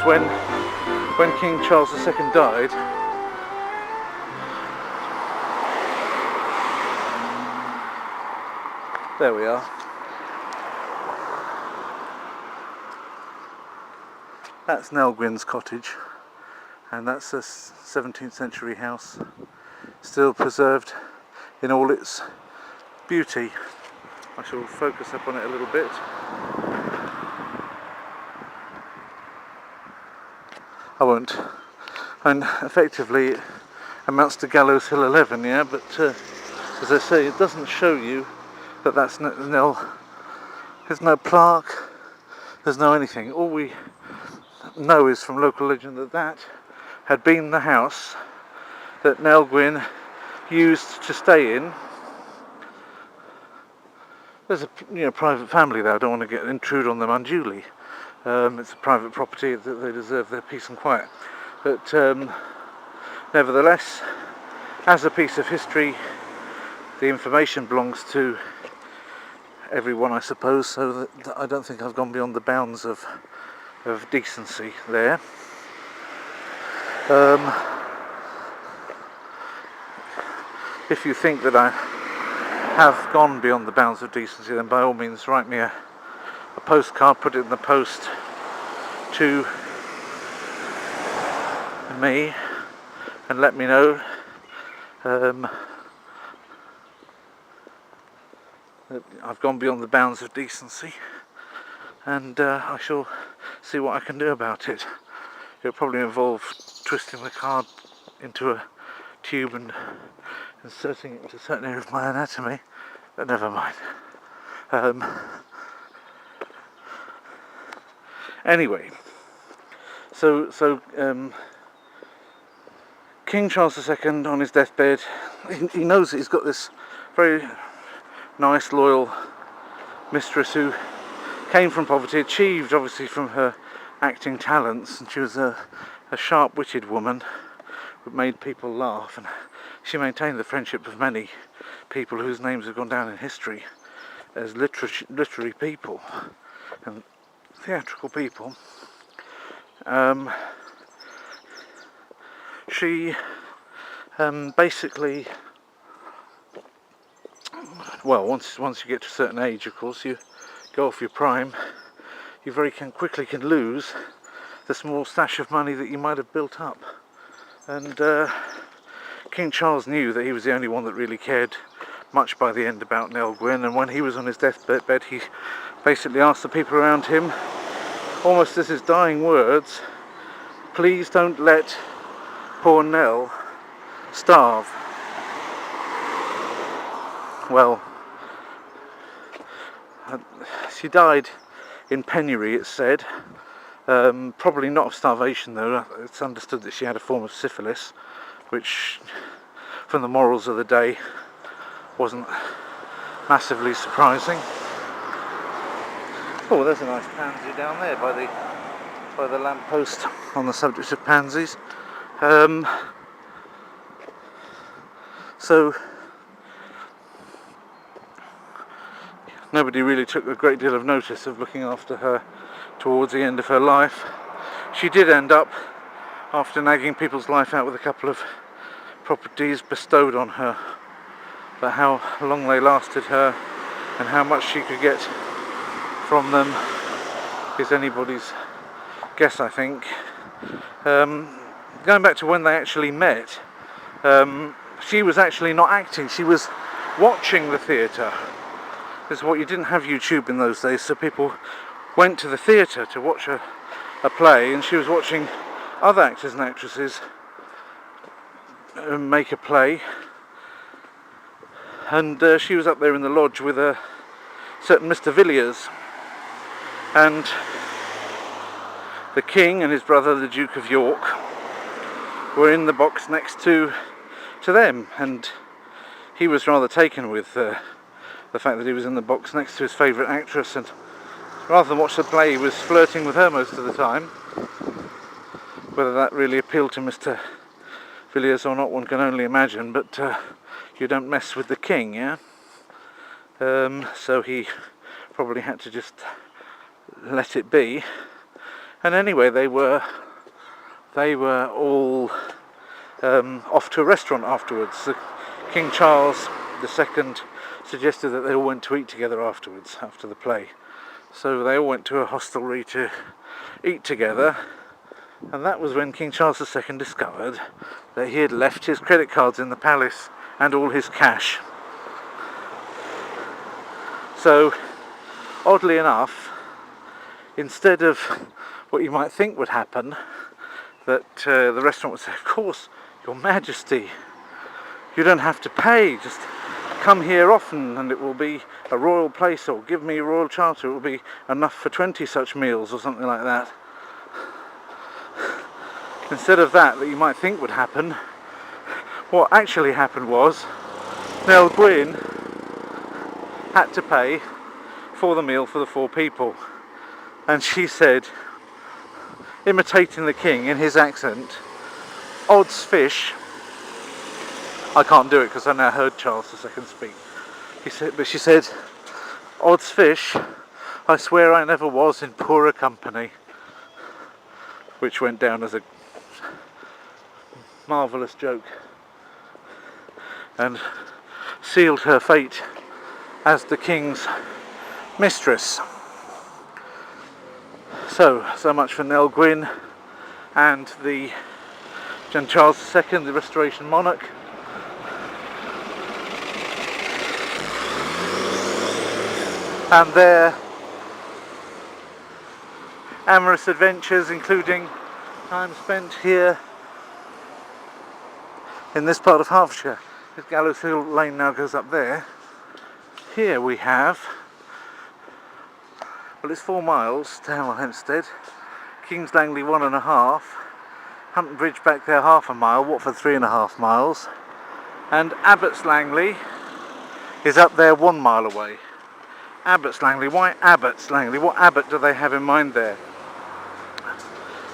when King Charles II died, there we are. That's Nell Gwyn's cottage, and that's a 17th century house, still preserved in all its beauty. I shall focus up on it a little bit. I won't. And effectively it amounts to Gallows Hill 11, yeah, but as I say, it doesn't show you that that's Nell. There's no plaque, there's no anything. All we know is from local legend that that had been the house that Nell Gwyn used to stay in. There's a private family there. I don't want to intrude on them unduly. It's a private property that they deserve their peace and quiet. But nevertheless, as a piece of history, the information belongs to everyone, I suppose. So that I don't think I've gone beyond the bounds of decency there. If you think that I have gone beyond the bounds of decency, then by all means write me a postcard, put it in the post to me and let me know that I've gone beyond the bounds of decency, and I shall see what I can do about it. It'll probably involve twisting the card into a tube and inserting it into a certain area of my anatomy, but never mind. Anyway, so King Charles II on his deathbed, he knows that he's got this very nice, loyal mistress who came from poverty, achieved obviously from her acting talents, and she was a sharp-witted woman who made people laugh, and she maintained the friendship of many people whose names have gone down in history as literary people and theatrical people. She basically, well, once you get to a certain age, of course, you go off your prime, you very quickly can lose the small stash of money that you might have built up. And King Charles knew that he was the only one that really cared much by the end about Nell Gwyn, and when he was on his deathbed, he basically asked the people around him, almost as his dying words, please don't let poor Nell starve. Well, she died in penury, it's said. Probably not of starvation though. It's understood that she had a form of syphilis, which from the morals of the day wasn't massively surprising. Oh, there's a nice pansy down there by the lamppost on the subject of pansies. So nobody really took a great deal of notice of looking after her towards the end of her life. She did end up, after nagging people's life out, with a couple of properties bestowed on her, but how long they lasted her and how much she could get from them is anybody's guess, I think. Going back to when they actually met, she was actually not acting, she was watching the theatre. This is what, you didn't have YouTube in those days, so people went to the theatre to watch a play, and she was watching other actors and actresses make a play, and she was up there in the lodge with a certain Mr. Villiers, and the King and his brother the Duke of York were in the box next to them, and he was rather taken with the fact that he was in the box next to his favourite actress, and rather than watch the play he was flirting with her most of the time. Whether that really appealed to Mr. Villiers or not, one can only imagine, but you don't mess with the King, yeah? So he probably had to just let it be, And anyway, they were all off to a restaurant afterwards. King Charles II suggested that they all went to eat together afterwards, after the play. So they all went to a hostelry to eat together, and that was when King Charles II discovered that he had left his credit cards in the palace and all his cash. So, oddly enough, instead of what you might think would happen, that the restaurant would say, "Of course, Your Majesty, you don't have to pay, just come here often and it will be a royal place, or give me a royal charter, it will be enough for 20 such meals," or something like that. Instead of that you might think would happen, what actually happened was Nell Gwyn had to pay for the meal for the 4 people. And she said, imitating the king in his accent, "Odds fish," I can't do it because I now heard Charles II speak. She said, "Odds fish, I swear I never was in poorer company," which went down as a marvellous joke and sealed her fate as the king's mistress. So much for Nell Gwyn and the Charles II, the Restoration monarch. And their amorous adventures, including time spent here in this part of Hertfordshire. This Gallows Hill Lane now goes up there. Here we have, well, it's 4 miles to Hemel Hempstead, King's Langley 1.5, Hunton Bridge back there 1/2 mile, Watford 3.5 miles, and Abbots Langley is up there 1 mile away. Abbots Langley, why Abbots Langley? What abbot do they have in mind there?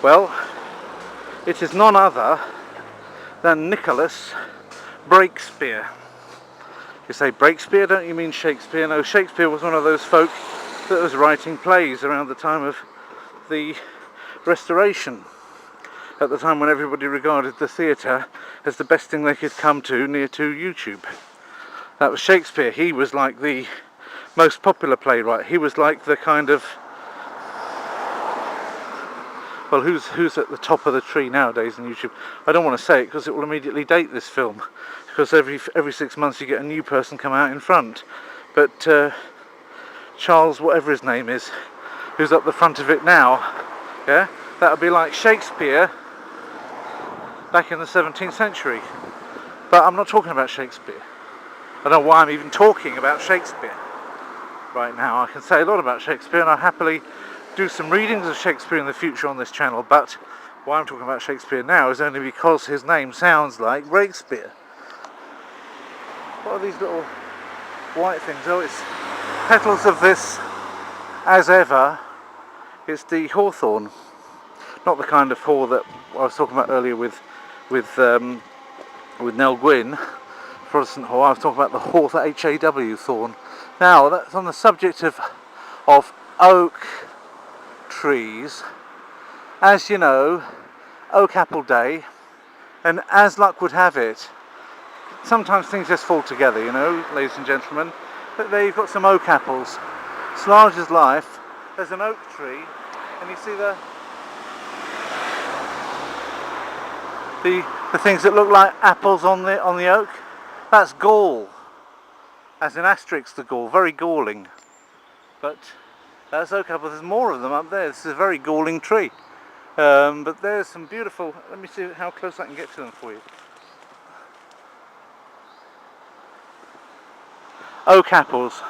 Well, it is none other than Nicholas Breakspear. You say Breakspear, don't you mean Shakespeare? No, Shakespeare was one of those folk that was writing plays around the time of the Restoration, at the time when everybody regarded the theatre as the best thing they could come to near to YouTube. That was Shakespeare. He was like the most popular playwright. He was like the kind of, well, who's at the top of the tree nowadays in YouTube? I don't want to say it because it will immediately date this film, because every 6 months you get a new person come out in front. But Charles, whatever his name is, who's up the front of it now, yeah, that would be like Shakespeare back in the 17th century. But I'm not talking about Shakespeare. I don't know why I'm even talking about Shakespeare right now. I can say a lot about Shakespeare, and I'll happily do some readings of Shakespeare in the future on this channel, but why I'm talking about Shakespeare now is only because his name sounds like Breakspear. What are these little white things? Oh, it's petals of this, as ever, it's the hawthorn. Not the kind of haw that I was talking about earlier with Nell Gwyn, Protestant haw. I was talking about the hawthorn, H-A-W, thorn. Now, that's on the subject of oak trees. As you know, Oak Apple Day, and as luck would have it, sometimes things just fall together, you know, ladies and gentlemen. But there you've got some oak apples. It's large as life. There's an oak tree, and you see the things that look like apples on the oak. That's gall, as in asterisk the gall, very galling. But that's oak apple. There's more of them up there. This is a very galling tree. But there's some beautiful. Let me see how close I can get to them for you. Oak apples.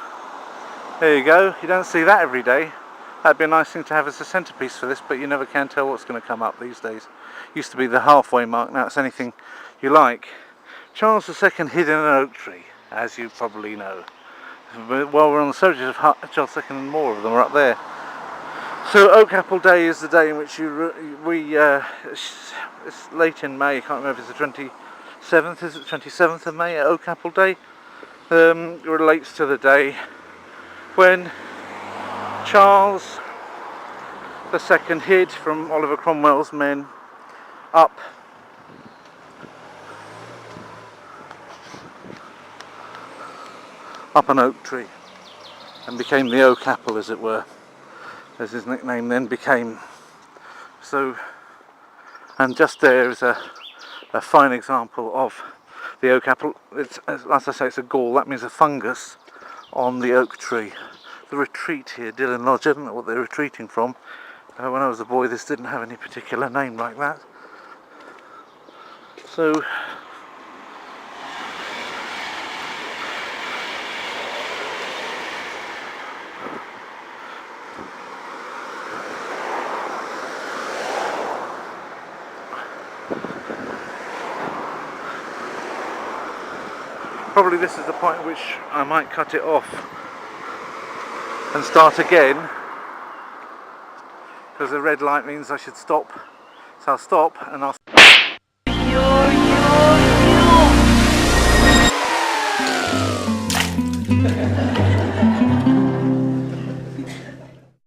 There you go. You don't see that every day. That'd be a nice thing to have as a centerpiece for this, but you never can tell what's going to come up these days. Used to be the halfway mark, now it's anything you like. Charles II hid in an oak tree, as you probably know. But while we're on the subject of Charles II, and more of them are up there. So Oak Apple Day is the day in which it's late in May, I can't remember if it's the 27th, is it 27th of May, Oak Apple Day? Relates to the day when Charles the second hid from Oliver Cromwell's men up an oak tree and became the Oak Apple, as it were, as his nickname then became. So, and just there is a fine example of the oak apple. It's, as I say, it's a gall, that means a fungus on the oak tree. The retreat here, Dillon Lodge, I don't know what they're retreating from. When I was a boy this didn't have any particular name like that. So probably this is the point at which I might cut it off and start again, because the red light means I should stop. So I'll stop and I'll